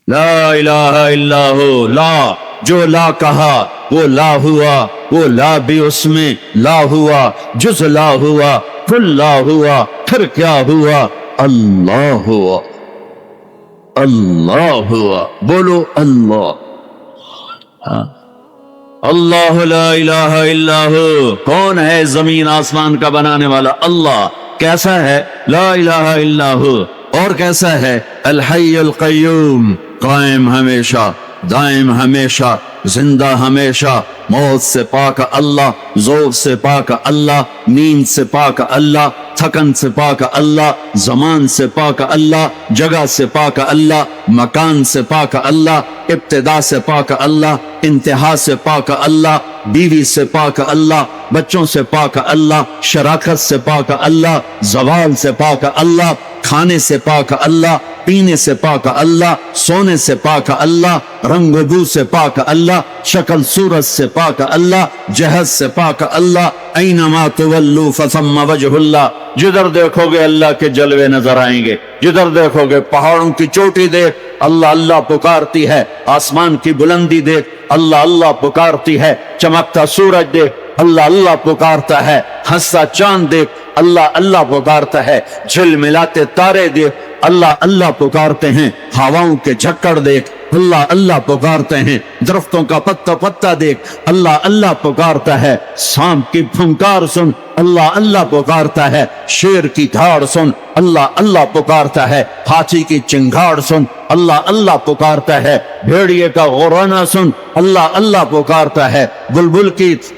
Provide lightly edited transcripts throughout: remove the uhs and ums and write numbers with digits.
لا الہ الا ہو، لا جو لا کہا وہ لا ہوا، وہ لا بھی اس میں لا ہوا، جز لا ہوا، کل لا ہوا، پھر کیا ہوا؟ اللہ ہوا، اللہ ہوا، بولو اللہ۔ اللہ لا الہ الا ہو، کون ہے زمین آسمان کا بنانے والا؟ اللہ۔ کیسا ہے؟ لا الہ الا ہو۔ اور کیسا ہے؟ الحی القیوم، قائم ہمیشہ، دائم ہمیشہ، زندہ ہمیشہ، موت سے پاک اللہ، ذوق سے پاک اللہ، نیند سے پاک اللہ، تھکن سے پاک اللہ، زمان سے پاک اللہ، جگہ سے پاک اللہ، مکان سے پاک اللہ، ابتدا سے پاک اللہ، انتہا سے پاک اللہ، بیوی سے پاک اللہ، بچوں سے پاک اللہ، شراکت سے پاک اللہ، زوال سے پاک اللہ، کھانے سے پاک اللہ، پینے سے پاک اللہ، سونے سے پاک اللہ، رنگ و بو سے پاک اللہ، شکل صورت سے پاک اللہ، جہت سے پاک اللہ، اینما تولوا فثم وجہ اللہ۔ جدھر دیکھو گے اللہ کے جلوے نظر آئیں گے، جدھر دیکھو گے پہاڑوں کی چوٹی دیکھ اللہ اللہ پکارتی ہے، آسمان کی بلندی دیکھ اللہ اللہ پکارتی ہے، چمکتا سورج دیکھ اللہ اللہ پکارتا ہے، ہنستا چاند دیکھ اللہ اللہ پکارتا ہے، جھل ملاتے تارے دیکھ اللہ اللہ پکارتے ہیں، ہواؤں کے جھکڑ دیکھ اللہ اللہ پکارتے ہیں، درختوں کا پتا پتا دیکھ اللہ اللہ پکارتا ہے، سانپ کی پھنکار سن اللہ اللہ پکارتا ہے، شیر کی دھاڑ سن اللہ اللہ پکارتا ہے، ہاتھی کی چنگھاڑ سن اللہ اللہ پکارتا ہے، بھیڑیے کا غورانا سن اللہ اللہ پکارتا ہے، بلبل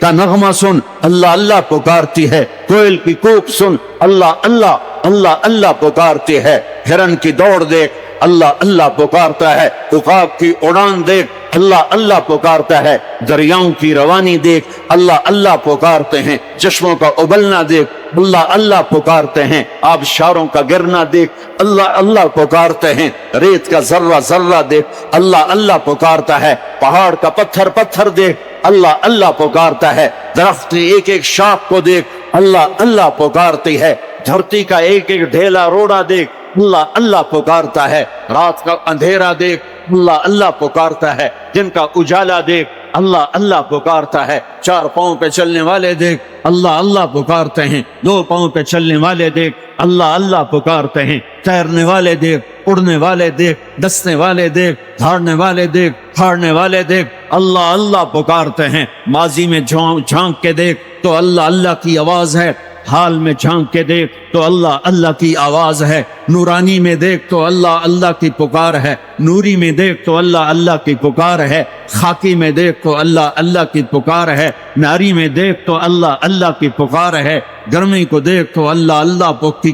کا نغمہ سن اللہ اللہ پکارتی ہے، کوئل کی کوک سن اللہ اللہ اللہ اللہ پکارتی ہے، ہرن کی دوڑ دیکھ اللہ اللہ پکارتا ہے، عقاب کی اڑان دیکھ اللہ اللہ پکارتا ہے، دریاؤں کی روانی دیکھ اللہ اللہ پکارتے ہیں، چشموں کا ابلنا دیکھ اللہ اللہ پکارتے ہیں، آبشاروں کا گرنا دیکھ اللہ اللہ پکارتے ہیں، ریت کا ذرہ ذرہ دیکھ اللہ اللہ پکارتا ہے، پہاڑ کا پتھر پتھر دیکھ اللہ اللہ پکارتا ہے، درخت کی ایک ایک شاخ کو دیکھ اللہ اللہ پکارتی ہے، دھرتی کا ایک ایک ڈھیلا روڑا دیکھ اللہ اللہ پکارتا ہے، رات کا اندھیرا دیکھ اللہ اللہ پکارتا ہے، دن کا اجالا دیکھ اللہ اللہ پکارتا ہے، چار پاؤں پہ چلنے والے دیکھ اللہ اللہ پکارتے ہیں، دو پاؤں پہ چلنے والے دیکھ اللہ اللہ پکارتے ہیں، تیرنے والے دیکھ، اڑنے والے دیکھ، دسنے والے دیکھ، دھاڑنے والے دیکھ، پھاڑنے والے دیکھ اللہ اللہ پکارتے ہیں، ماضی میں جھانک کے دیکھ تو اللہ اللہ کی آواز ہے، حال میں جھانک کے دیکھ تو اللہ اللہ کی آواز ہے، نورانی میں دیکھ تو اللہ اللہ کی پکار ہے، نوری میں دیکھ تو اللہ اللہ کی پکار ہے، خاکی میں دیکھ تو اللہ اللہ کی پکار ہے، ناری میں دیکھ تو اللہ اللہ کی پکار ہے، گرمی کو دیکھ تو اللہ اللہ کی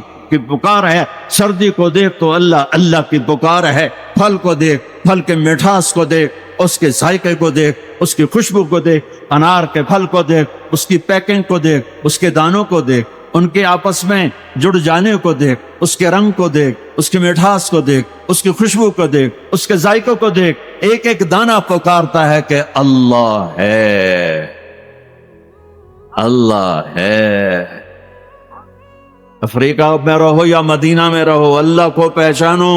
پکار ہے، سردی کو دیکھ تو اللہ اللہ کی پکار ہے، پھل کو دیکھ، پھل کے مٹھاس کو دیکھ، اس کے ذائقے کو دیکھ، اس کی خوشبو کو دیکھ، انار کے پھل کو دیکھ، اس کی پیکنگ کو دیکھ، اس کے دانوں کو دیکھ، ان کے آپس میں جڑ جانے کو دیکھ، اس کے رنگ کو دیکھ، اس کی مٹھاس کو دیکھ، اس کی خوشبو کو دیکھ، اس کے ذائقوں کو دیکھ، ایک ایک دانہ پکارتا ہے کہ اللہ ہے، اللہ ہے۔ افریقہ میں رہو یا مدینہ میں رہو، اللہ کو پہچانو۔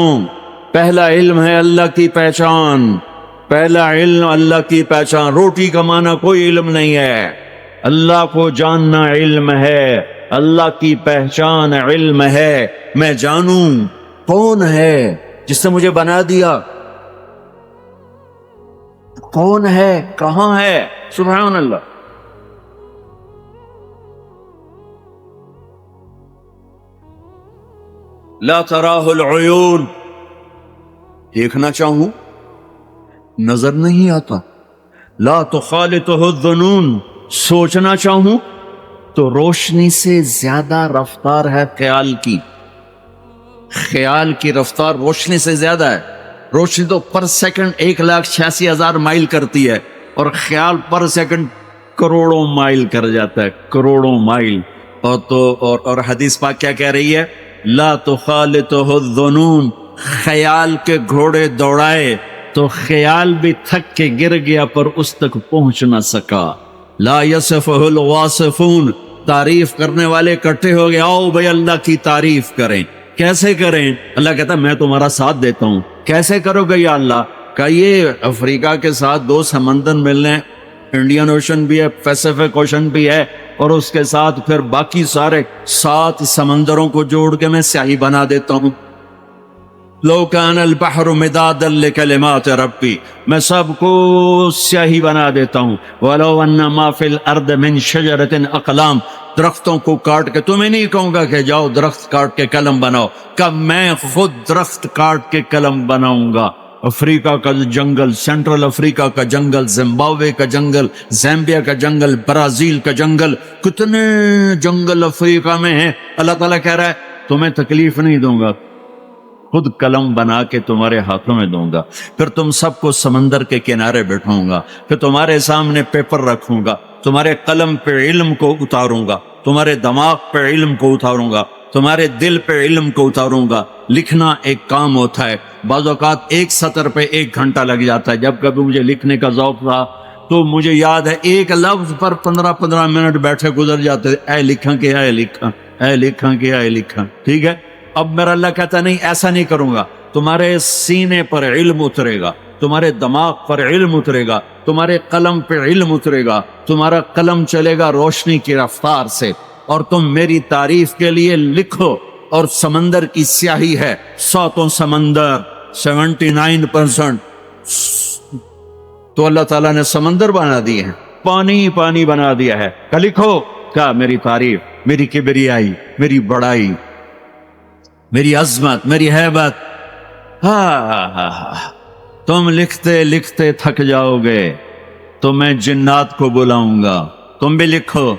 پہلا علم ہے اللہ کی پہچان، پہلا علم اللہ کی پہچان، روٹی کمانا کوئی علم نہیں ہے، اللہ کو جاننا علم ہے، اللہ کی پہچان علم ہے، میں جانوں کون ہے جس نے مجھے بنا دیا، کون ہے، کہاں ہے، سبحان اللہ۔ لا تراہ العیون، دیکھنا چاہوں نظر نہیں آتا، لا تخالطہ الظنون، سوچنا چاہوں تو روشنی سے زیادہ رفتار ہے خیال کی، خیال کی رفتار روشنی سے زیادہ ہے، روشنی تو پر سیکنڈ 1,86,000 مائل کرتی ہے، اور خیال پر سیکنڈ کروڑوں مائل کر جاتا ہے، کروڑوں مائل۔ اور حدیث پاک کیا کہہ رہی ہے؟ لا تخالطہ الظنون، خیال کے گھوڑے دوڑائے تو خیال بھی تھک کے گر گیا پر اس تک پہنچ نہ سکا۔ لا یصفہ الواصفون، تعریف کرنے والے اکٹھے ہو گئے، آؤ بھائی اللہ کی تعریف کریں۔ کیسے کریں؟ اللہ کہتا ہے میں تمہارا ساتھ دیتا ہوں، کیسے کرو گے یا اللہ؟ کہ یہ افریقہ کے ساتھ 2 سمندر ملنے، انڈین اوشن بھی ہے، پیسیفک اوشن بھی ہے، اور اس کے ساتھ پھر باقی سارے 7 سمندروں کو جوڑ کے میں سیاہی بنا دیتا ہوں۔ لو کان البحر مدادا لکلمات ربی، میں سب کو سیاہی بنا دیتا ہوں۔ ولو ان ما فی الارض من شجرۃ اقلام، درختوں کو کاٹ کے، تمہیں نہیں کہوں گا کہ جاؤ درخت کاٹ کے قلم بناؤ، کہ میں خود درخت کاٹ کے قلم بناؤں گا۔ افریقہ کا جنگل، سینٹرل افریقہ کا جنگل، زمبابوے کا جنگل، زامبیا کا جنگل، برازیل کا جنگل، کتنے جنگل افریقہ میں ہیں۔ اللہ تعالیٰ کہہ رہا ہے تمہیں تکلیف نہیں دوں گا، خود قلم بنا کے تمہارے ہاتھوں میں دوں گا، پھر تم سب کو سمندر کے کنارے بٹھاؤں گا، پھر تمہارے سامنے پیپر رکھوں گا، تمہارے قلم پہ علم کو اتاروں گا، تمہارے دماغ پہ علم کو اتاروں گا، تمہارے دل پہ علم کو اتاروں گا۔ لکھنا ایک کام ہوتا ہے، بعض اوقات 1 سطر پہ 1 گھنٹہ لگ جاتا ہے۔ جب کبھی مجھے لکھنے کا ذوق تھا تو مجھے یاد ہے 1 لفظ پر 15 منٹ بیٹھے گزر جاتے تھے، اے لکھاں کہ اے لکھاں، اے لکھاں کہ اے لکھاں۔ ٹھیک ہے، اب میرا اللہ کہتا نہیں، ایسا نہیں کروں گا، تمہارے سینے پر علم اترے گا، تمہارے دماغ پر علم اترے گا، تمہارے قلم پہ علم اترے گا، تمہارا قلم چلے گا روشنی کی رفتار سے، اور تم میری تعریف کے لیے لکھو۔ اور سمندر کی سیاہی ہے، 100 سمندر، 79%، تو اللہ تعالیٰ نے سمندر بنا دیے ہیں، پانی پانی بنا دیا ہے، کہ لکھو کیا میری تعریف، میری کبریائی، میری بڑائی، میری عظمت، میری ہیبت۔ تم لکھتے لکھتے تھک جاؤ گے تو میں جنات کو بلاؤں گا، تم بھی لکھو۔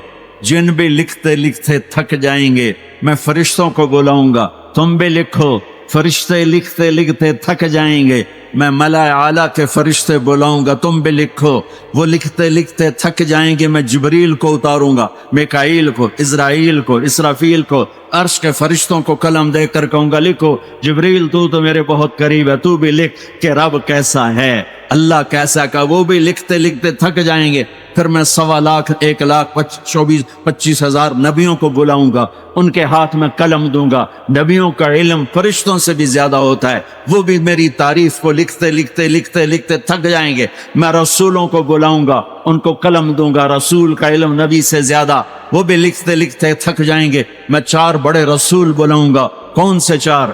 جن بھی لکھتے لکھتے تھک جائیں گے، میں فرشتوں کو بلاؤں گا، تم بھی لکھو۔ فرشتے لکھتے لکھتے تھک جائیں گے، میں ملائے اعلیٰ کے فرشتے بلاؤں گا، تم بھی لکھو۔ وہ لکھتے لکھتے تھک جائیں گے، میں جبریل کو اتاروں گا، میکائیل کو، اسرائیل کو، اسرافیل کو، عرش کے فرشتوں کو قلم دے کر کہوں گا لکھو۔ جبریل تو میرے بہت قریب ہے، تو بھی لکھ کہ رب کیسا ہے، اللہ کیسا کا۔ وہ بھی لکھتے لکھتے تھک جائیں گے، پھر میں 1.25 لاکھ 1,24,25 ہزار نبیوں کو بلاؤں گا، ان کے ہاتھ میں قلم دوں گا۔ نبیوں کا علم فرشتوں سے بھی زیادہ ہوتا ہے، وہ بھی میری تعریف کو لکھتے لکھتے لکھتے لکھتے تھک جائیں گے۔ میں رسولوں کو بلاؤں گا، ان کو قلم دوں گا، رسول کا علم نبی سے زیادہ، وہ بھی لکھتے لکھتے تھک جائیں گے۔ میں 4 بڑے رسول بلاؤں گا۔ کون سے 4؟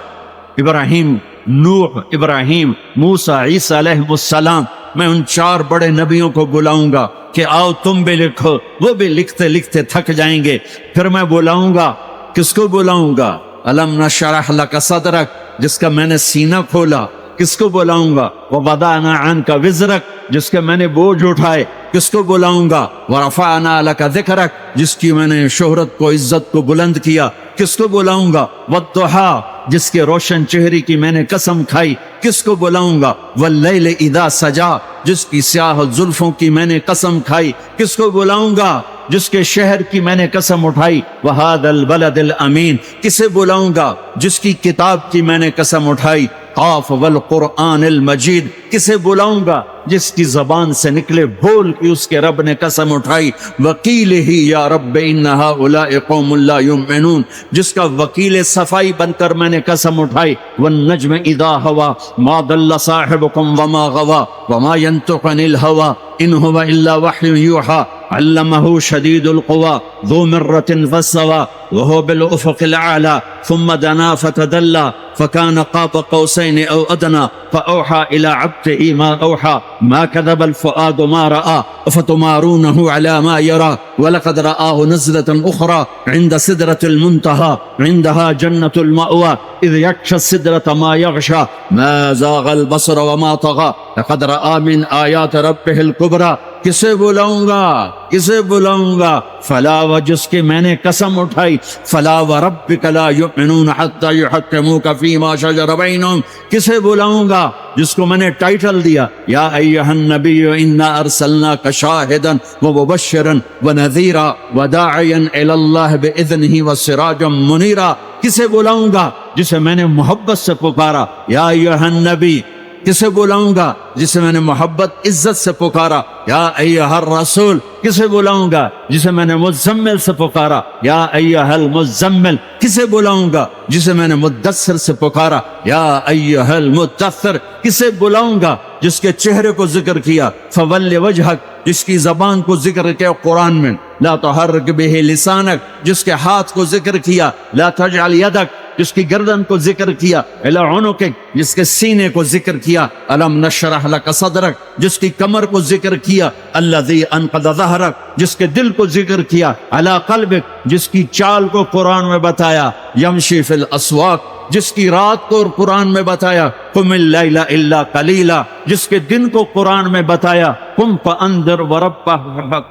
ابراہیم، نوح، ابراہیم، موسیٰ، عیسیٰ علیہ السلام۔ میں ان 4 بڑے نبیوں کو بلاؤں گا کہ آؤ تم بھی لکھو، وہ بھی لکھتے لکھتے تھک جائیں گے۔ پھر میں بلاؤں گا، کس کو بلاؤں گا؟ الم نشرح لک صدرک، جس کا میں نے سینہ کھولا۔ کس کو بلاؤں گا؟ ووضعنا عنک وزرک، جس کے میں نے بوجھ اٹھائے۔ کس کو بلاؤں گا؟ ورفعنا لک ذکرک، جس کی میں نے شہرت کو، عزت کو بلند کیا۔ کس کو بلاؤں گا؟ والضحیٰ، جس کے روشن چہرے کی میں نے قسم کھائی۔ کس کو بلاؤں گا؟ واللیل اذا سجا، جس کی سیاہ زلفوں کی میں نے قسم کھائی۔ کس کو بلاؤں گا؟ جس کے شہر کی میں نے قسم اٹھائی۔ وہذا البلد الامین، کسے بلاؤں گا؟ جس کی کتاب کی میں نے قسم اٹھائی۔ قاف والقرآن المجید، کسے بلاؤں گا؟ جس کی زبان سے نکلے بول کی اس کے رب نے قسم اٹھائی۔ وکیلہ یا رب ان ہؤلاء قوم لا یؤمنون، جس کا وکیل صفائی بن کر میں نے قسم اٹھائی۔ والنجم اذا ہوا ما ضل صاحبکم وما غوا وما ينطق عن الہوا ان هو الا وحی یوحی علمہ شدید القوى ذو مرۃ فاستوى وهو بالافق الاعلى ثم دنا فتدلى فكان قاب قوسين او ادنى فاوحى الى عبده ما اوحى ما كذب الفؤاد ما راى افتمارونه على ما يرى ولقد رآه نزلة اخرى عند سدرة المنتهى عندها جنة المأوى اذ يغشى السدرة ما يغشى ما زاغ البصر وما طغى لقد رآ من آیات ربه الكبرى۔ کسے بلاؤں گا؟ کسے بلاؤں گا؟ فلا، و جس کی میں نے قسم اٹھائی۔ فلا وربک لا یؤمنون حتی یحکموک فیما شجر بینہم، کسے بلاؤں گا؟ جس کو میں نے ٹائٹل دیا یا ایھا النبی انا ارسلناک شاہدا ومبشرا ونذیرا وداعیا الی اللہ باذنہ وسراجا منیرا۔ کسے بلاؤں گا؟ جسے میں نے محبت سے پکارا یا ایھا النبی کسے بلاؤں گا جسے میں نے محبت عزت سے پکارا یا ایھا الرسول، کسے بلاؤں گا جسے میں نے مزمل سے پکارا یا ایھا المزمل، کسے بلاؤں گا جسے میں نے مدثر سے پکارا یا ایھا المدثر، کسے بلاؤں گا جس کے چہرے کو ذکر کیا فول وجہک، جس کی زبان کو ذکر کیا قرآن میں لا تحرک بہ لسانک، جس کے ہاتھ کو ذکر کیا لا تجعل یدک، جس کی گردن کو ذکر کیا الی عنقک، جس کے سینے کو ذکر کیا الم نشرح لک صدرک، جس کی کمر کو ذکر کیا الذی انقض ظہرک، جس کے دل کو ذکر کیا علی قلبک، جس کی چال کو قرآن میں بتایا یمشی فی الاسواق، جس کی رات کو قرآن میں بتایا قم اللیل الا قلیلا، جس کے دن کو قرآن میں بتایا قم فانذر وربک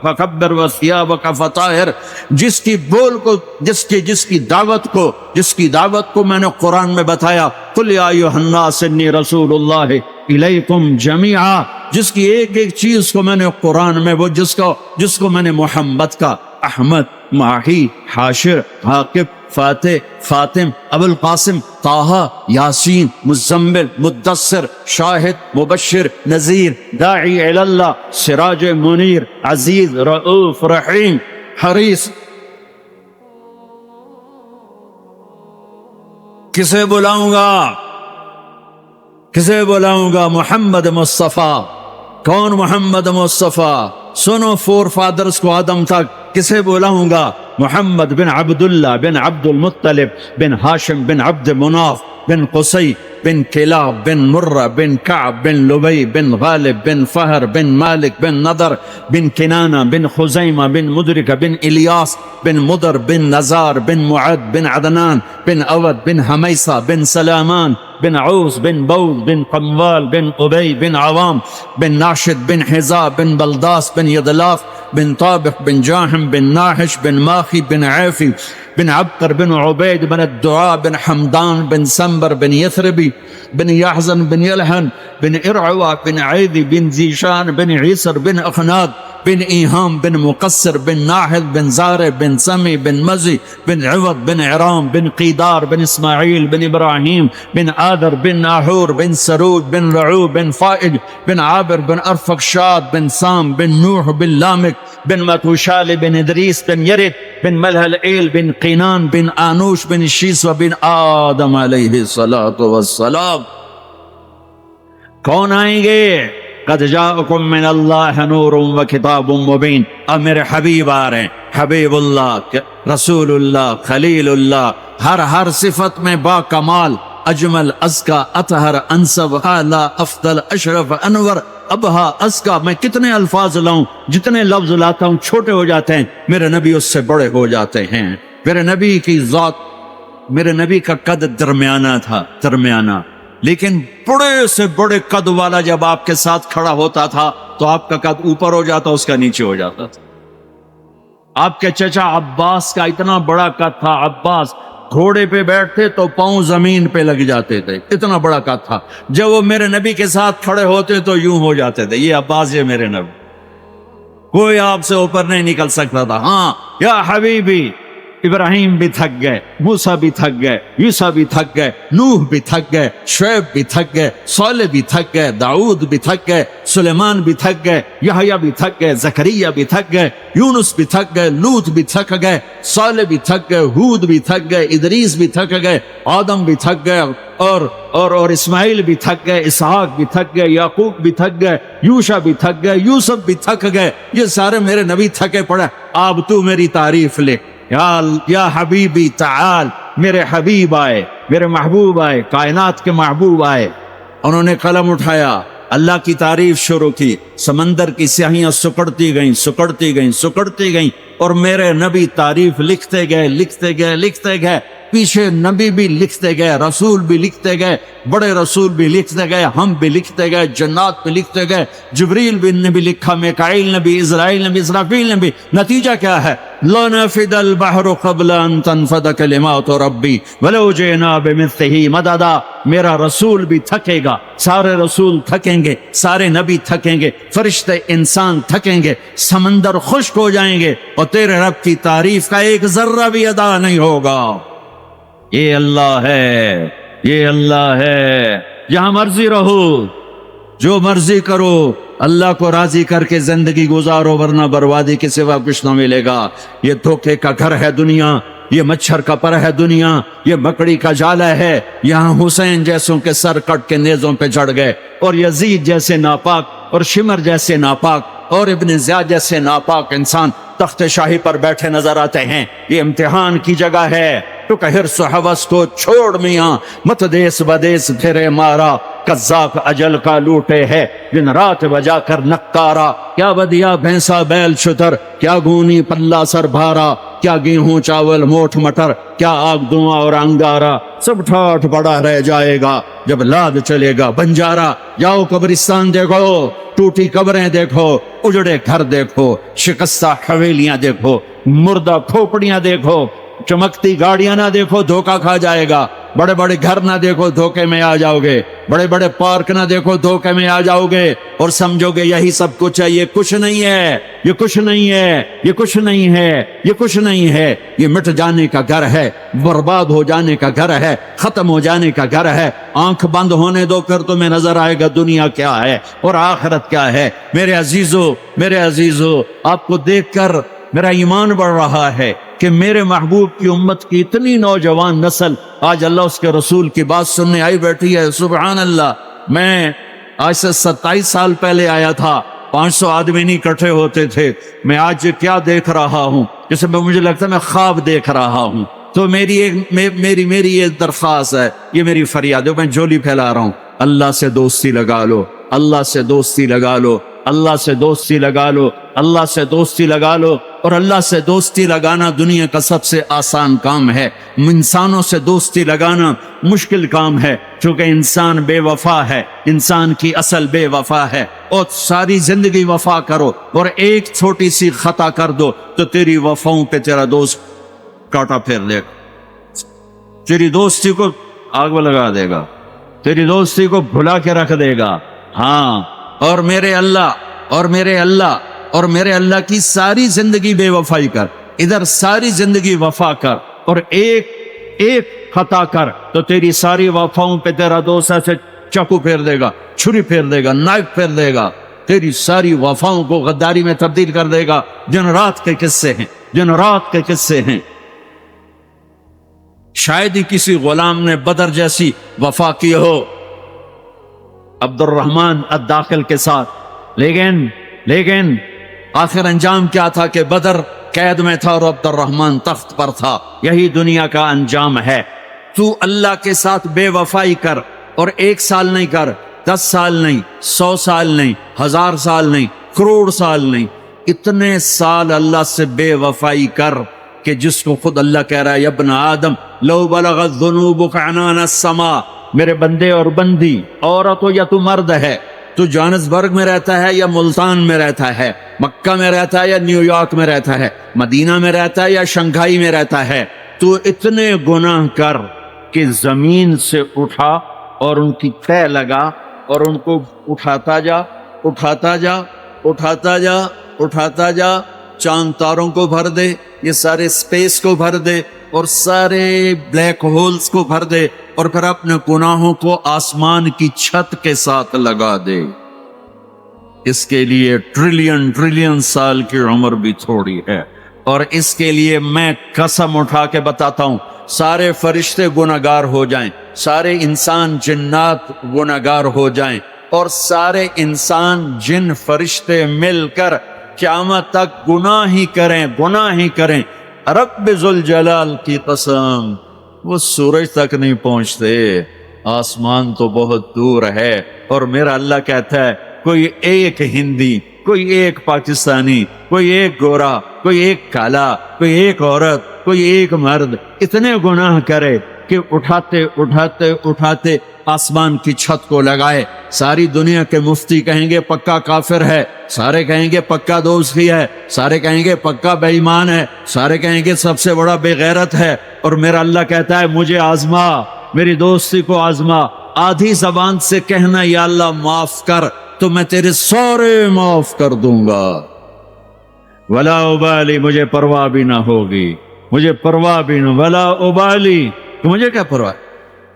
فکبر وثیابک فطہر، جس کی بول کو جس کی دعوت کو میں نے قرآن میں بتایا قل یا ایھا الناس انی رسول اللہ الیکم جمیعا، جس کی ایک ایک چیز کو میں نے قرآن میں وہ جس کو میں نے محمد کا احمد، ماہی، حاشر، عاقب، فاتح، فاطم، ابو القاسم، طٰہٰ، یاسین، مزمل، مدثر، شاہد، مبشر، نذیر، داعی الی اللہ، سراج منیر، عزیز، رؤوف، رحیم، حریص، کسے بلاؤں گا محمد مصطفیٰ۔ کون محمد مصطفیٰ؟ سنو فور فادرز کو آدم تک، کسے بلاؤں گا؟ محمد بن عبداللہ بن عبد المطلب بن ہاشم بن عبد مناف بن قصی بن کلاب بن مرہ بن کعب بن لبی بن غالب بن فہر بن مالک بن نضر بن کنانہ بن خزیمہ بن مدرکہ بن الیاس بن مدر بن نزار بن معد بن عدنان بن اود بن حمیصہ بن سلامان بن عوس بن بوز بن قموال بن ابی بن عوام بن ناشد بن حذاء بن بلداس بن یدلاف بن طابق بن جاحم بن ناحش بن ماخی بن عیفی بن عبقر بن عبید بن الدعاء بن حمدان بن سنبر بن یثربی بن یحزن بن یلحن بن ارعوہ بن عیدی بن زیشان بن عیسر بن اخناد بن ایہام بن مقصر بن ناحد بن زارع بن سمی بن مزی بن عوض بن عرام بن قیدار بن اسماعیل بن ابراہیم بن آدر بن ناحور بن سرود بن رعو بن فائج بن عابر بن ارفقشاد بن سام بن نوح بن لامک بن متوشال بن ادریس بن یرد بن ملہلعیل بن قینان بن آنوش بن شیسوہ بن آدم علیہ السلام۔ کون آئیں گے؟ قد جاءکم من اللہ نور و کتاب مبین۔ اب میرے حبیب آ رہے ہیں، حبیب اللہ، رسول اللہ، خلیل اللہ، ہر صفت میں با کمال، اجمل، ازکا، اطہر، انسب، اعلی، افضل، اشرف، انور، ابہا، ازکا۔ میں کتنے الفاظ لاؤں، جتنے لفظ لاتا ہوں چھوٹے ہو جاتے ہیں، میرے نبی اس سے بڑے ہو جاتے ہیں۔ میرے نبی کی ذات، میرے نبی کا قد درمیانہ، لیکن بڑے سے بڑے قد والا جب آپ کے ساتھ کھڑا ہوتا تھا تو آپ کا قد اوپر ہو جاتا، اس کا نیچے ہو جاتا تھا۔ آپ کے چچا عباس کا اتنا بڑا قد تھا، عباس گھوڑے پہ بیٹھتے تو پاؤں زمین پہ لگ جاتے تھے، اتنا بڑا قد تھا۔ جب وہ میرے نبی کے ساتھ کھڑے ہوتے تو یوں ہو جاتے تھے، یہ عباس، یہ میرے نبی، کوئی آپ سے اوپر نہیں نکل سکتا تھا۔ ہاں یا حبیبی، ابراہیم بھی تھک گئے، موسیٰ بھی تھک گئے، یوسف بھی تھک گئے، نوح بھی تھک گئے، شعیب بھی تھک گئے، صالح بھی تھک گئے، داؤد بھی تھک گئے، سلیمان بھی تھک گئے، یحییٰ بھی تھک گئے، زکریا بھی تھک گئے، یونس بھی تھک گئے، لوط بھی تھک گئے، صالح بھی تھک گئے، ہود بھی تھک گئے، ادریس بھی تھک گئے، آدم بھی تھک گئے، اور اسماعیل بھی تھک گئے، اسحاق بھی تھک گئے، یعقوب بھی تھک گئے، یوشع بھی تھک گئے، یوسف بھی تھک گئے، یہ سارے میرے نبی تھکے پڑے۔ اب تو میری تعریف لے، یا حبیبی تعال، میرے حبیب آئے، میرے محبوب آئے، کائنات کے محبوب آئے۔ انہوں نے قلم اٹھایا، اللہ کی تعریف شروع کی، سمندر کی سیاہیاں سکڑتی گئیں، اور میرے نبی تعریف لکھتے گئے، پیچھے نبی بھی لکھتے گئے، رسول بھی لکھتے گئے، بڑے رسول بھی لکھتے گئے، ہم بھی لکھتے گئے، جنات بھی لکھتے گئے، جبریل نے بھی لکھا، میکائیل نے بھی، اسرائیل نے بھی، اسرافیل نے بھی۔ نتیجہ کیا ہے؟ لَنَفِدَ الْبَحْرُ قَبْلَ أَن تَنْفَدَ كَلِمَاتُ رَبِّي وَلَوْ جِئْنَا بِمِثْلِهِ مَدَدًا۔ میرا رسول بھی تھکے گا، سارے رسول تھکیں گے، سارے نبی تھکیں گے، فرشتے انسان تھکیں گے، سمندر خشک ہو جائیں گے، اور تیرے رب کی تعریف کا ایک ذرہ بھی ادا نہیں ہوگا۔ یہ اللہ ہے، یہ اللہ ہے، جہاں مرضی رہو، جو مرضی کرو، اللہ کو راضی کر کے زندگی گزارو، ورنہ بربادی کے سوا کچھ نہ ملے گا۔ یہ دھوکے کا گھر ہے دنیا، یہ مچھر کا پر ہے دنیا، یہ مکڑی کا جالا ہے۔ یہاں حسین جیسوں کے سر کٹ کے نیزوں پہ چڑھ گئے، اور یزید جیسے ناپاک، اور شمر جیسے ناپاک، اور ابن زیاد جیسے ناپاک انسان تخت شاہی پر بیٹھے نظر آتے ہیں۔ یہ امتحان کی جگہ ہے۔ تو کہ حرص و ہوس کو چھوڑ میاں، مت دیس بدیس پھرے مارا، قذاق اجل کا لوٹے ہے دن رات بجا کر نکارا۔ کیا بدیا بھینسا بیل شتر، کیا گونی پلہ سر بھارا، کیا گیہوں چاول موٹھ مٹر، کیا آگ دھواں اور انگارا، سب ٹھاٹھ پڑا رہ جائے گا جب لاد چلے گا بنجارا۔ جاؤ قبرستان دیکھو، ٹوٹی قبریں دیکھو، اجڑے گھر دیکھو، شکستہ حویلیاں دیکھو، مردہ کھوپڑیاں دیکھو، چمکتی گاڑیاں نہ دیکھو، دھوکہ کھا جائے گا۔ بڑے بڑے گھر نہ دیکھو، دھوکے میں آ جاؤ گے۔ بڑے بڑے پارک نہ دیکھو، دھوکے میں آ جاؤ گے، اور سمجھو گے یہی سب کچھ ہے۔ یہ کچھ نہیں ہے، یہ کچھ نہیں ہے، یہ کچھ نہیں ہے، یہ کچھ نہیں ہے۔ یہ مٹ جانے کا گھر ہے، برباد ہو جانے کا گھر ہے، ختم ہو جانے کا گھر ہے۔ آنکھ بند ہونے دو، پھر تمہیں نظر آئے گا دنیا کیا ہے اور آخرت کیا ہے۔ میرے عزیزو، میرے عزیزو، آپ کو دیکھ کر میرا ایمان بڑھ رہا ہے کہ میرے محبوب کی امت کی اتنی نوجوان نسل آج اللہ اس کے رسول کی بات سننے آئی بیٹھی ہے۔ سبحان اللہ۔ میں آج سے 27 سال پہلے آیا تھا، 500 آدمی نہیں اکٹھے ہوتے تھے۔ میں آج کیا دیکھ رہا ہوں، جسے مجھے لگتا ہے میں خواب دیکھ رہا ہوں۔ تو میری یہ درخواست ہے، یہ میری فریاد ہے، میں جھولی پھیلا رہا ہوں۔ اللہ سے دوستی لگا لو، اللہ سے دوستی لگا لو، اللہ سے دوستی لگا لو، اللہ سے دوستی لگا لو۔ اور اللہ سے دوستی لگانا دنیا کا سب سے آسان کام ہے۔ انسانوں سے دوستی لگانا مشکل کام ہے، چونکہ انسان بے وفا ہے، انسان کی اصل بے وفا ہے۔ اور ساری زندگی وفا کرو اور ایک چھوٹی سی خطا کر دو تو تیری وفاؤں پہ تیرا دوست کاٹا پھیر دے گا، تیری دوستی کو آگ میں لگا دے گا، تیری دوستی کو بھلا کے رکھ دے گا۔ ہاں، اور میرے اللہ کی ساری زندگی بے وفائی کر، ادھر ساری زندگی وفا کر، اور ایک خطا کر تو تیری ساری وفاؤں پہ تیرا دوست ایسے چاقو پھیر دے گا، چھری پھیر دے گا، نائف پھیر دے گا، تیری ساری وفاؤں کو غداری میں تبدیل کر دے گا۔ جن رات کے قصے ہیں، جن رات کے قصے ہیں۔ شاید ہی کسی غلام نے بدر جیسی وفا کی ہو عبد الرحمن الداخل کے ساتھ، لیکن آخر انجام کیا تھا کہ بدر قید میں تھا اور عبد الرحمن تخت پر تھا۔ یہی دنیا کا انجام ہے۔ تو اللہ کے ساتھ بے وفائی کر، اور 1 سال نہیں کر، 10 سال نہیں، 100 سال نہیں، 1000 سال نہیں، کروڑ سال نہیں، اتنے سال اللہ سے بے وفائی کر کہ جس کو خود اللہ کہہ رہا ہے، یا ابن آدم لو بلغت ذنوبک عنان السماء، میرے بندے اور بندی، عورت ہو یا تو مرد ہے، تو جوہانسبرگ میں رہتا ہے یا ملتان میں رہتا ہے، مکہ میں رہتا ہے یا نیو یارک میں رہتا ہے، مدینہ میں رہتا ہے یا شنگھائی میں رہتا ہے، تو اتنے گناہ کر کہ زمین سے اٹھا اور ان کی تہ لگا اور ان کو اٹھاتا جا، اٹھاتا جا، اٹھاتا جا، اٹھاتا جا، چاند تاروں کو بھر دے، یہ سارے سپیس کو بھر دے، اور سارے بلیک ہولز کو بھر دے، اور پھر اپنے گناہوں کو آسمان کی چھت کے ساتھ لگا دے۔ اس کے لیے ٹریلین سال کی عمر بھی تھوڑی ہے، اور اس کے لیے میں قسم اٹھا کے بتاتا ہوں، سارے فرشتے گناہگار ہو جائیں، سارے انسان جنات گناہگار ہو جائیں، اور سارے انسان جن فرشتے مل کر قیامت تک گناہ ہی کریں، رب ذوالجلال کی قسم وہ سورج تک نہیں پہنچتے، آسمان تو بہت دور ہے۔ اور میرا اللہ کہتا ہے، کوئی ایک ہندی، کوئی ایک پاکستانی، کوئی ایک گورا، کوئی ایک کالا، کوئی ایک عورت، کوئی ایک مرد اتنے گناہ کرے کہ اٹھاتے آسمان کی چھت کو لگائے، ساری دنیا کے مفتی کہیں گے پکا کافر ہے، سارے کہیں گے پکا دوزخی ہے، سارے کہیں گے پکا بے ایمان ہے، سارے کہیں گے سب سے بڑا بے غیرت ہے، اور میرا اللہ کہتا ہے مجھے آزما، میری دوستی کو آزما، آدھی زبان سے کہنا یا اللہ معاف کر، تو میں تیرے سارے معاف کر دوں گا، ولا ابالی، مجھے پرواہ بھی نہ ہوگی، مجھے پرواہ بھی نہ، ولا ابالی، تو مجھے کیا پرواہ؟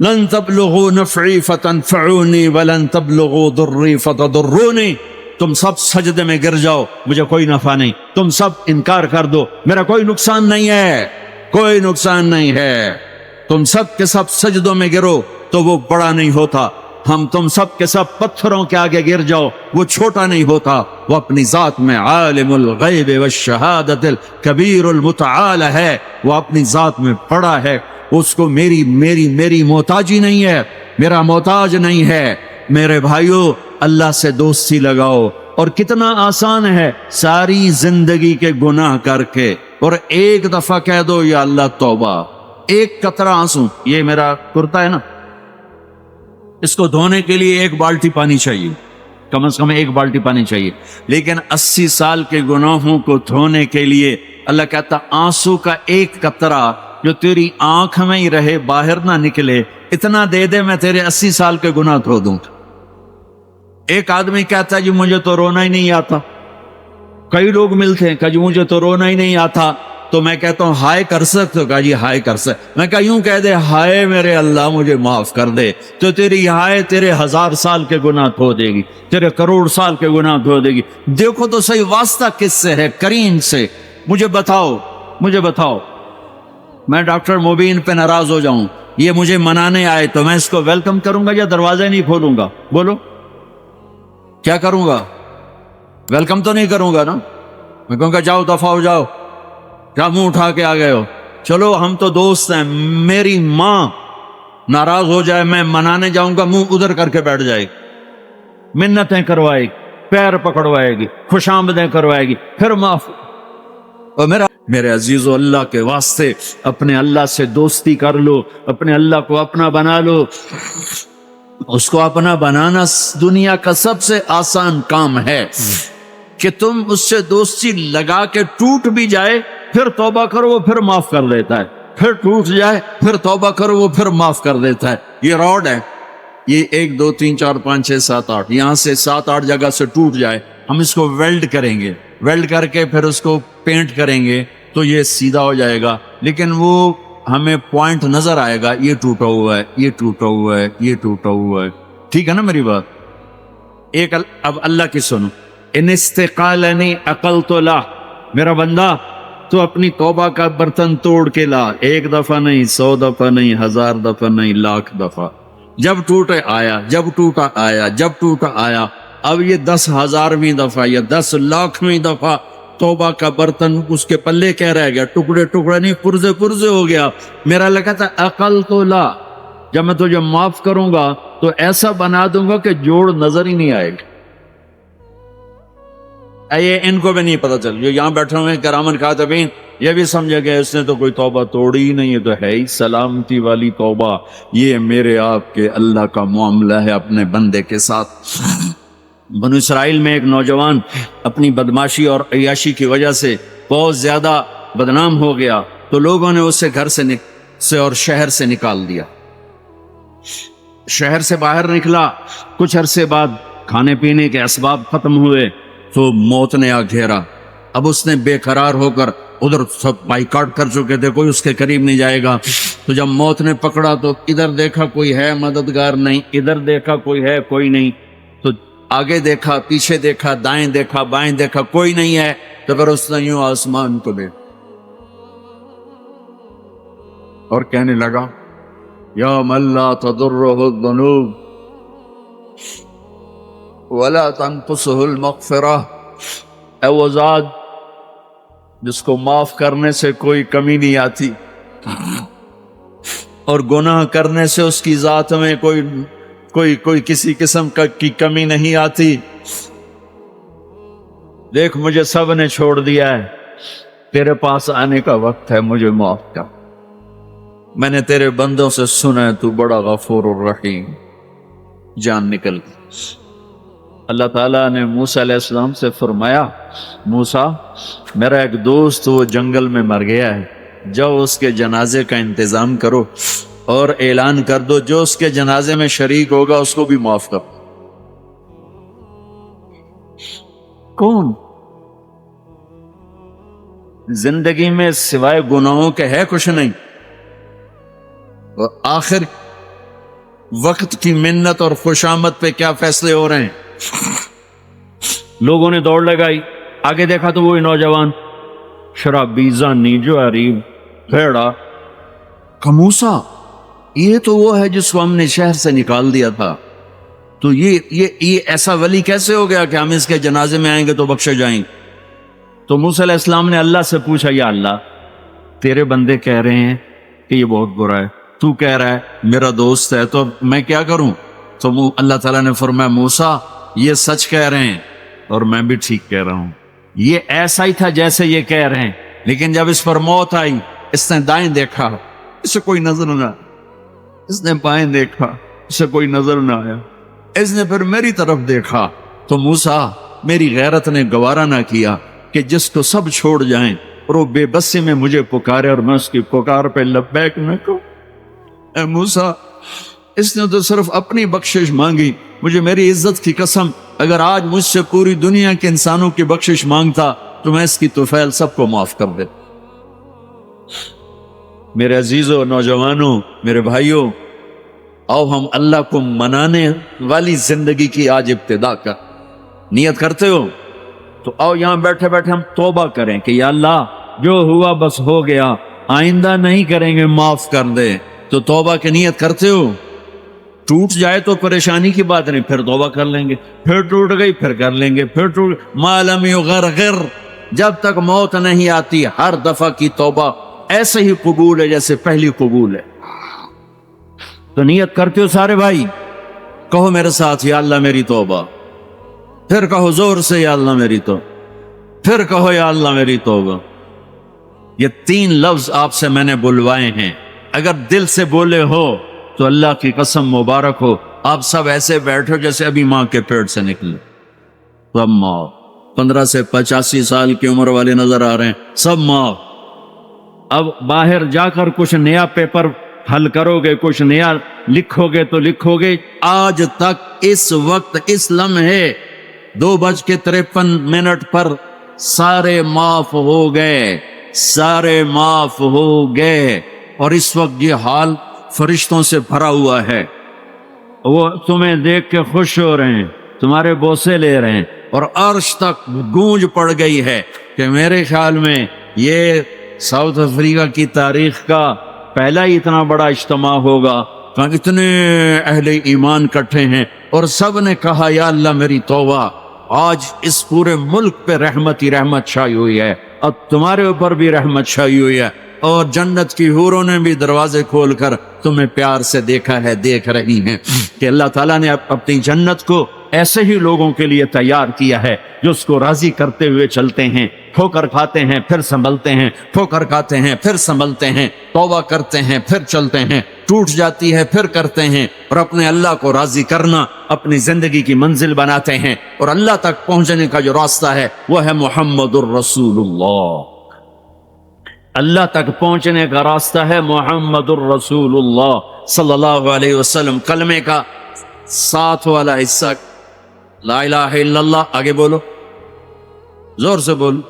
لن تبلغوا نفعی فتنفعونی ولن تبلغوا ضری فتضرونی. تم سب سجدے میں گر جاؤ، مجھے کوئی نفع نہیں. تم سب انکار کر دو، میرا کوئی نقصان نہیں ہے، کوئی نقصان نہیں ہے. تم سب کے سب سجدوں میں گرو تو وہ بڑا نہیں ہوتا. ہم تم سب کے سب پتھروں کے آگے گر جاؤ، وہ چھوٹا نہیں ہوتا. وہ اپنی ذات میں عالم الغیب والشہادت الکبیر المتعال ہے، وہ اپنی ذات میں بڑا ہے. اس کو میری محتاجی نہیں ہے، میرا محتاج نہیں ہے. میرے بھائیو، اللہ سے دوستی لگاؤ. اور کتنا آسان ہے، ساری زندگی کے گناہ کر کے اور ایک دفعہ کہہ دو یا اللہ توبہ. ایک قطرہ آنسو، یہ میرا کرتا ہے نا، اس کو دھونے کے لیے ایک بالٹی پانی چاہیے، کم از کم ایک بالٹی پانی چاہیے. لیکن 80 سال کے گناہوں کو دھونے کے لیے اللہ کہتا آنسو کا ایک قطرہ جو تیری آنکھ میں ہی رہے، باہر نہ نکلے، اتنا دے دے، میں تیرے 80 سال کے گناہ دھو دوں. ایک آدمی کہتا ہے جی مجھے تو رونا ہی نہیں آتا. کئی لوگ ملتے ہیں کہ جی مجھے تو رونا ہی نہیں آتا. تو میں کہتا ہوں ہائے کر سکتے ہو؟ کہا جی ہائے کر سکتے. میں کہا یوں کہہ دے، ہائے میرے اللہ مجھے معاف کر دے، تو تیری ہائے تیرے 1000 سال کے گناہ دھو دے گی، تیرے کروڑ سال کے گناہ دھو دے گی. دیکھو تو صحیح واسطہ کس سے ہے؟ کریم سے. مجھے بتاؤ میں ڈاکٹر مبین پہ ناراض ہو جاؤں، یہ مجھے منانے آئے تو میں اس کو ویلکم کروں گا یا دروازہ نہیں کھولوں گا؟ بولو کیا کروں گا؟ ویلکم تو نہیں کروں گا نا. میں کہوں گا جاؤ دفعہ ہو جاؤ، کیا منہ اٹھا کے آ گئے ہو؟ چلو ہم تو دوست ہیں. میری ماں ناراض ہو جائے، میں منانے جاؤں گا، منہ ادھر کر کے بیٹھ جائے گی، منتیں کروائے گی، پیر پکڑوائے گی، خوش آمدیں کروائے گی، پھر معاف. اور میرے عزیزو، اللہ کے واسطے اپنے اللہ سے دوستی کر لو، اپنے اللہ کو اپنا بنا لو. اس کو اپنا بنانا دنیا کا سب سے آسان کام ہے کہ تم اس سے دوستی لگا کے ٹوٹ بھی جائے پھر توبہ کرو وہ پھر معاف کر دیتا ہے، پھر ٹوٹ جائے پھر توبہ کرو وہ پھر معاف کر دیتا ہے. یہ راڈ ہے، یہ 1 2 3 4 5 6 7 8، یہاں سے 7 8 جگہ سے ٹوٹ جائے، ہم اس کو ویلڈ کریں گے، ویلڈ کر کے پھر اس کو پینٹ کریں گے تو یہ سیدھا ہو جائے گا. لیکن وہ ہمیں پوائنٹ نظر آئے گا، یہ ٹوٹا ہوا ہے، یہ ٹوٹا ہوا ہے، یہ ٹوٹا ہوا ہے. ٹھیک ہے نا میری بات؟ ایک اب اللہ کی سنو. ان استقالنی عقلت لا، میرا بندہ تو اپنی توبہ کا برتن توڑ کے لا. 1 دفعہ نہیں، 100 دفعہ نہیں، 1000 دفعہ نہیں، 1,00,000 دفعہ. جب ٹوٹے آیا، جب ٹوٹا آیا، جب ٹوٹا آیا. اب یہ 10,000ویں دفعہ یا 10,00,000ویں دفعہ توبہ کا برتن اس کے پلے کہہ رہ گیا، ٹکڑے ٹکڑے نہیں، پرزے پرزے ہو گیا. میرا لگا تھا عقل تو لا، جب میں تجھے معاف کروں گا تو ایسا بنا دوں گا کہ جوڑ نظر ہی نہیں آئے گا. یہ ان کو بھی نہیں پتا چل، جو یہاں بیٹھے ہوئے کرامن کاتبین یہ بھی سمجھے گئے اس نے تو کوئی توبہ توڑی ہی نہیں، یہ تو ہے ہی سلامتی والی توبہ. یہ میرے آپ کے اللہ کا معاملہ ہے اپنے بندے کے ساتھ. بنو اسرائیل میں ایک نوجوان اپنی بدماشی اور عیاشی کی وجہ سے بہت زیادہ بدنام ہو گیا، تو لوگوں نے اسے گھر سے اور شہر سے نکال دیا. شہر سے باہر نکلا، کچھ عرصے بعد کھانے پینے کے اسباب ختم ہوئے تو موت نے آ گھیرا. اب اس نے بے قرار ہو کر، ادھر سب بائیکاٹ کر چکے تھے، کوئی اس کے قریب نہیں جائے گا. تو جب موت نے پکڑا تو ادھر دیکھا کوئی ہے مددگار نہیں، ادھر دیکھا کوئی ہے کوئی نہیں، تو آگے دیکھا، پیچھے دیکھا، دائیں دیکھا، بائیں دیکھا، کوئی نہیں ہے. تو پھر اس نے یوں آسمان کو دیکھا اور کہنے لگا یا من لا تضرہ الذنوب ولا تنقصه المغفرہ، اے وہ ذات جس کو معاف کرنے سے کوئی کمی نہیں آتی اور گناہ کرنے سے اس کی ذات میں کوئی کسی قسم کی کمی نہیں آتی. دیکھ مجھے سب نے چھوڑ دیا ہے، تیرے پاس آنے کا وقت ہے، مجھے معاف کر. میں نے تیرے بندوں سے سنا ہے تو بڑا غفور الرحیم. جان نکل گئی. اللہ تعالیٰ نے موسیٰ علیہ السلام سے فرمایا موسیٰ میرا ایک دوست وہ جنگل میں مر گیا ہے، جاؤ اس کے جنازے کا انتظام کرو اور اعلان کر دو جو اس کے جنازے میں شریک ہوگا اس کو بھی معاف کر. کون زندگی میں سوائے گناہوں کے ہے کچھ نہیں، اور آخر وقت کی منت اور خوشامد پہ کیا فیصلے ہو رہے ہیں. لوگوں نے دوڑ لگائی، آگے دیکھا تو وہی نوجوان شرابی، زانی، جواری، بھیڑا. موسیٰ یہ تو وہ ہے جس کو ہم نے شہر سے نکال دیا تھا، تو یہ ایسا ولی کیسے ہو گیا کہ ہم اس کے جنازے میں آئیں گے تو بخشے جائیں. تو موسیٰ علیہ السلام نے اللہ سے پوچھا، یا اللہ تیرے بندے کہہ رہے ہیں کہ یہ بہت برا ہے، تو کہہ رہا ہے میرا دوست ہے، تو میں کیا کروں؟ تو اللہ تعالیٰ نے فرمایا موسیٰ یہ سچ کہہ رہے ہیں اور میں بھی ٹھیک کہہ رہا ہوں. یہ ایسا ہی تھا جیسے یہ کہہ رہے ہیں، لیکن جب اس پر موت آئی اس نے دائیں دیکھا، اسے کوئی نظر نہ آیا. اس نے بائیں دیکھا، اسے کوئی نظر نہ آیا. اس نے پھر میری طرف دیکھا تو موسیٰ میری غیرت نے گوارا نہ کیا کہ جس کو سب چھوڑ جائیں اور وہ بے بسی میں مجھے پکارے اور میں اس کی پکار پہ لبیک نہ کہوں. اے موسیٰ اس نے تو صرف اپنی بخشش مانگی، مجھے میری عزت کی قسم اگر آج مجھ سے پوری دنیا کے انسانوں کی بخشش مانگتا تو میں اس کی طفیل سب کو معاف کر دے. میرے عزیزوں، نوجوانوں، میرے بھائیوں، آؤ ہم اللہ کو منانے والی زندگی کی آج ابتدا کر. نیت کرتے ہو تو آؤ یہاں بیٹھے بیٹھے ہم توبہ کریں کہ یا اللہ جو ہوا بس ہو گیا، آئندہ نہیں کریں گے، معاف کر دے. تو توبہ کی نیت کرتے ہو؟ ٹوٹ جائے تو پریشانی کی بات نہیں، پھر توبہ کر لیں گے. پھر ٹوٹ گئی پھر کر لیں گے. پھر ٹوٹ ما لم یغرغر، جب تک موت نہیں آتی ہر دفعہ کی توبہ ایسے ہی قبول ہے جیسے پہلی قبول ہے. تو نیت کرتے ہو سارے بھائی؟ کہو میرے ساتھ، یا اللہ میری توبہ. پھر کہو زور سے، یا اللہ میری توبہ. پھر کہو یا اللہ میری توبہ. یہ 3 لفظ آپ سے میں نے بلوائے ہیں، اگر دل سے بولے ہو تو اللہ کی قسم مبارک ہو آپ سب ایسے بیٹھو جیسے ابھی ماں کے پیٹ سے نکلے. سب معاف. 15 سے 85 سال کی عمر والے نظر آ رہے ہیں، سب معاف. اب باہر جا کر کچھ نیا پیپر حل کرو گے، کچھ نیا لکھو گے تو لکھو گے. آج تک اس وقت اس لمحے 2:53 پر سارے معاف ہو گئے، سارے معاف ہو گئے. اور اس وقت یہ حال فرشتوں سے بھرا ہوا ہے، وہ تمہیں دیکھ کے خوش ہو رہے ہیں، تمہارے بوسے لے رہے ہیں، اور عرش تک گونج پڑ گئی ہے کہ میرے خیال میں یہ ساؤتھ افریقہ کی تاریخ کا پہلا ہی اتنا بڑا اجتماع ہوگا کہ اتنے اہل ایمان کٹھے ہیں اور سب نے کہا یا اللہ میری توبہ. آج اس پورے ملک پہ رحمت ہی رحمت چھائی ہوئی ہے، اور تمہارے اوپر بھی رحمت چھائی ہوئی ہے، اور جنت کی حوروں نے بھی دروازے کھول کر تمہیں پیار سے دیکھا ہے، دیکھ رہی ہیں کہ اللہ تعالیٰ نے اپنی جنت کو ایسے ہی لوگوں کے لیے تیار کیا ہے جو اس کو راضی کرتے ہوئے چلتے ہیں، ٹھوکر کھاتے ہیں پھر سنبھلتے ہیں، ٹھوکر کھاتے ہیں پھر سنبھلتے ہیں، توبہ کرتے ہیں پھر چلتے ہیں، ٹوٹ جاتی ہے پھر کرتے ہیں، اور اپنے اللہ کو راضی کرنا اپنی زندگی کی منزل بناتے ہیں. اور اللہ تک پہنچنے کا جو راستہ ہے وہ ہے محمد الرسول اللہ. اللہ تک پہنچنے کا راستہ ہے محمد الرسول اللہ صلی اللہ علیہ وسلم. کلمے کا 7 والا حصہ لا الہ الا اللہ. آگے بولو، زور سے بولو.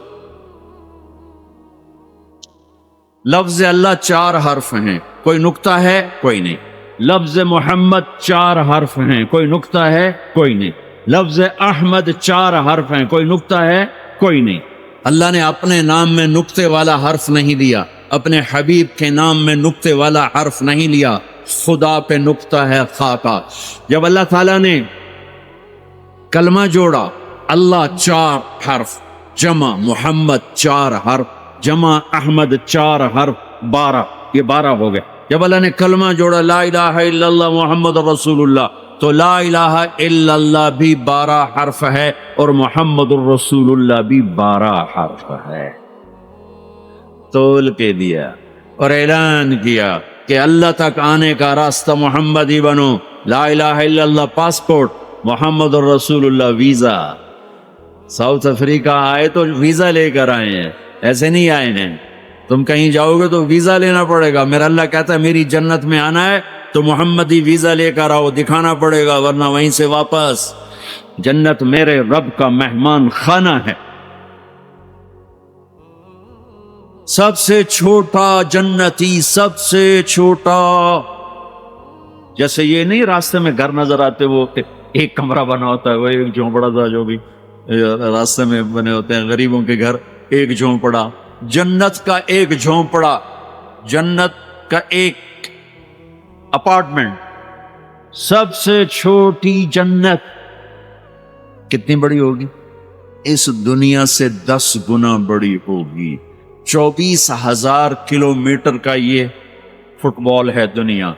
لفظ اللہ 4 حرف ہیں، کوئی نقطہ ہے کوئی نہیں. لفظ محمد 4 حرف ہیں، کوئی نقطہ ہے کوئی نہیں. لفظ احمد 4 حرف ہیں، کوئی نقطہ ہے کوئی نہیں. اللہ نے اپنے نام میں نقطے والا حرف نہیں لیا، اپنے حبیب کے نام میں نقطے والا حرف نہیں لیا. خدا پہ نقطہ ہے خا کا. جب اللہ تعالیٰ نے کلمہ جوڑا، اللہ 4 حرف، جمع محمد 4 حرف، جمع احمد 4 حرف، 12، یہ 12 ہو گئے. جب اللہ نے کلمہ جوڑا لا الہ الا اللہ محمد رسول اللہ، تو لا الہ الا اللہ بھی 12 حرف ہے اور محمد الرسول اللہ بھی 12 حرف ہے. تول کے دیا اور اعلان کیا کہ اللہ تک آنے کا راستہ محمد ہی بنو. لا الہ الا اللہ پاسپورٹ، محمد الرسول اللہ ویزا. ساؤتھ افریقہ آئے تو ویزا لے کر آئے ہیں، ایسے نہیں آئے ہیں. تم کہیں جاؤ گے تو ویزا لینا پڑے گا. میرا اللہ کہتا ہے میری جنت میں آنا ہے تو محمدی ویزا لے کر آؤ، دکھانا پڑے گا، ورنہ وہیں سے واپس. جنت میرے رب کا مہمان خانہ ہے. سب سے چھوٹا جنتی، سب سے چھوٹا جیسے یہ نہیں راستے میں گھر نظر آتے، وہ ایک کمرہ بنا ہوتا ہے، وہ ایک جھونپڑا تھا جو بھی راستے میں بنے ہوتے ہیں غریبوں کے گھر، ایک جھونپڑا، جنت کا ایک جھونپڑا، جنت کا ایک اپارٹمنٹ، سب سے چھوٹی جنت کتنی بڑی ہوگی؟ اس دنیا سے 10 گنا بڑی ہوگی۔ 24,000 کلومیٹر کا یہ فٹ بال ہے دنیا،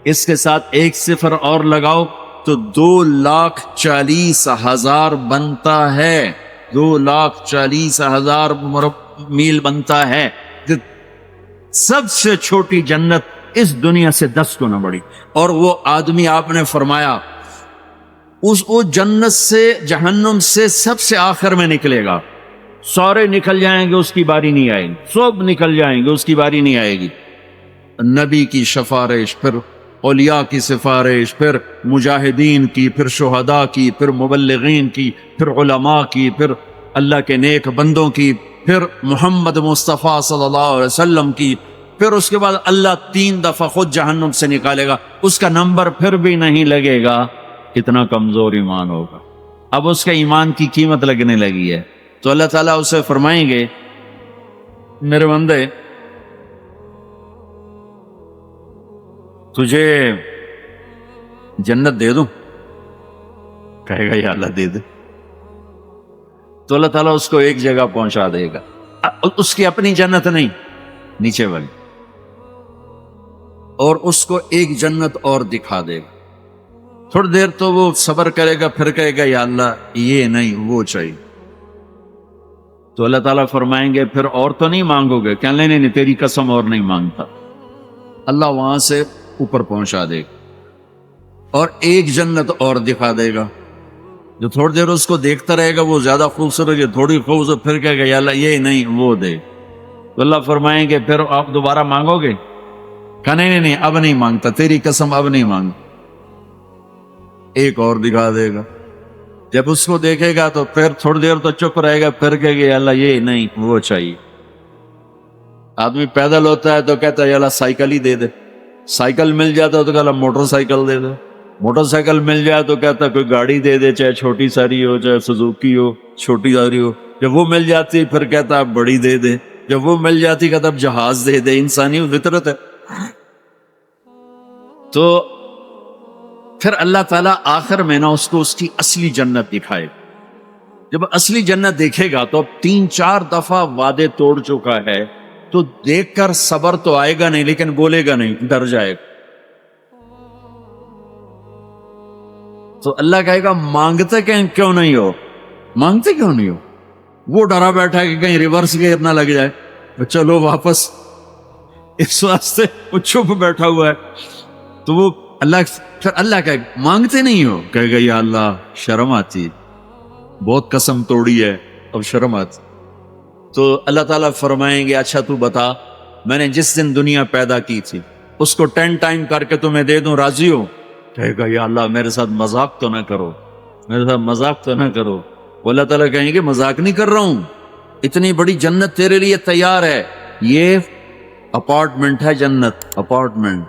اس کے ساتھ ایک صفر اور لگاؤ تو 2,40,000 بنتا ہے، 2,40,000 میل بنتا ہے۔ سب سے چھوٹی جنت اس دنیا سے 10 گنا بڑی، اور وہ آدمی آپ نے فرمایا وہ جنت سے جہنم سے سب سے آخر میں نکلے گا، سارے نکل جائیں گے اس کی باری نہیں آئے گی، سب نکل جائیں گے اس کی باری نہیں آئے گی۔ نبی کی سفارش، پھر اولیاء کی سفارش، پھر مجاہدین کی، پھر شہداء کی، پھر مبلغین کی، پھر علماء کی، پھر اللہ کے نیک بندوں کی، پھر محمد مصطفیٰ صلی اللہ علیہ وسلم کی، پھر اس کے بعد اللہ 3 دفعہ خود جہنم سے نکالے گا، اس کا نمبر پھر بھی نہیں لگے گا۔ کتنا کمزور ایمان ہوگا۔ اب اس کا ایمان کی قیمت لگنے لگی ہے تو اللہ تعالیٰ اسے فرمائیں گے میرے بندے تجھے جنت دے دوں؟ کہے گا یا اللہ دے دے۔ تو اللہ تعالیٰ اس کو ایک جگہ پہنچا دے گا، اس کی اپنی جنت نہیں، نیچے والی، اور اس کو ایک جنت اور دکھا دے گا۔ تھوڑی دیر تو وہ صبر کرے گا، پھر کہے گا یا اللہ یہ نہیں وہ چاہیے۔ تو اللہ تعالیٰ فرمائیں گے پھر اور تو نہیں مانگو گے؟ کہنے نہیں تیری قسم اور نہیں مانگتا۔ اللہ وہاں سے اوپر پہنچا دے گا اور ایک جنت اور دکھا دے گا، جو تھوڑی دیر اس کو دیکھتا رہے گا وہ زیادہ خوبصورت ہے، تھوڑی خوبصورت، پھر کہے گا یا اللہ یہ نہیں وہ دے۔ تو اللہ فرمائیں گے پھر آپ دوبارہ مانگو گے؟ کہنے نہیں اب نہیں مانگتا، تیری قسم اب نہیں مانگتا۔ ایک اور دکھا دے گا، جب اس کو دیکھے گا تو پھر تھوڑی دیر تو چپ رہے گا، پھر کہے گا یا اللہ یہ نہیں وہ چاہیے۔ آدمی پیدل ہوتا ہے تو کہتا ہے یا اللہ سائیکل ہی دے دے، سائیکل مل جاتا ہے تو کہتا موٹر سائیکل دے دے، موٹر سائیکل مل جائے تو کہتا کوئی گاڑی دے دے، چاہے چھوٹی ساری ہو چاہے سوزوکی ہو، چھوٹی ساری ہو۔ جب وہ مل جاتی پھر کہتا بڑی دے دے، جب وہ مل جاتی کہتا جہاز دے دے۔ انسانی فطرت ہے۔ تو پھر اللہ تعالیٰ آخر میں نا اس کو اس کی اصلی جنت دکھائے۔ جب اصلی جنت دیکھے گا تو اب 3-4 دفعہ وعدے توڑ چکا ہے، تو دیکھ کر صبر تو آئے گا نہیں، لیکن بولے گا نہیں، ڈر جائے گا۔ تو اللہ کہے گا مانگتے کیوں نہیں ہو؟ مانگتے کیوں نہیں ہو؟ وہ ڈرا بیٹھا ہے کہ کہیں ریورس گیئر نہ لگ جائے، چلو واپس، اس واسطے وہ چپ بیٹھا ہوا ہے۔ تو وہ اللہ کہے مانگتے نہیں ہو؟ کہے گا یا اللہ شرم آتی، بہت قسم توڑی ہے، اب شرم آتی۔ تو اللہ تعالیٰ فرمائیں گے اچھا تو بتا، میں نے جس دن دنیا پیدا کی تھی اس کو 10 ٹائم کر کے تمہیں دے دوں، راضی ہو؟ کہے گا یا اللہ میرے ساتھ مذاق تو نہ کرو، میرے ساتھ مذاق تو نہ کرو۔ وہ اللہ تعالیٰ کہیں گے مذاق نہیں کر رہا ہوں، اتنی بڑی جنت تیرے لیے تیار ہے، یہ اپارٹمنٹ ہے، جنت اپارٹمنٹ۔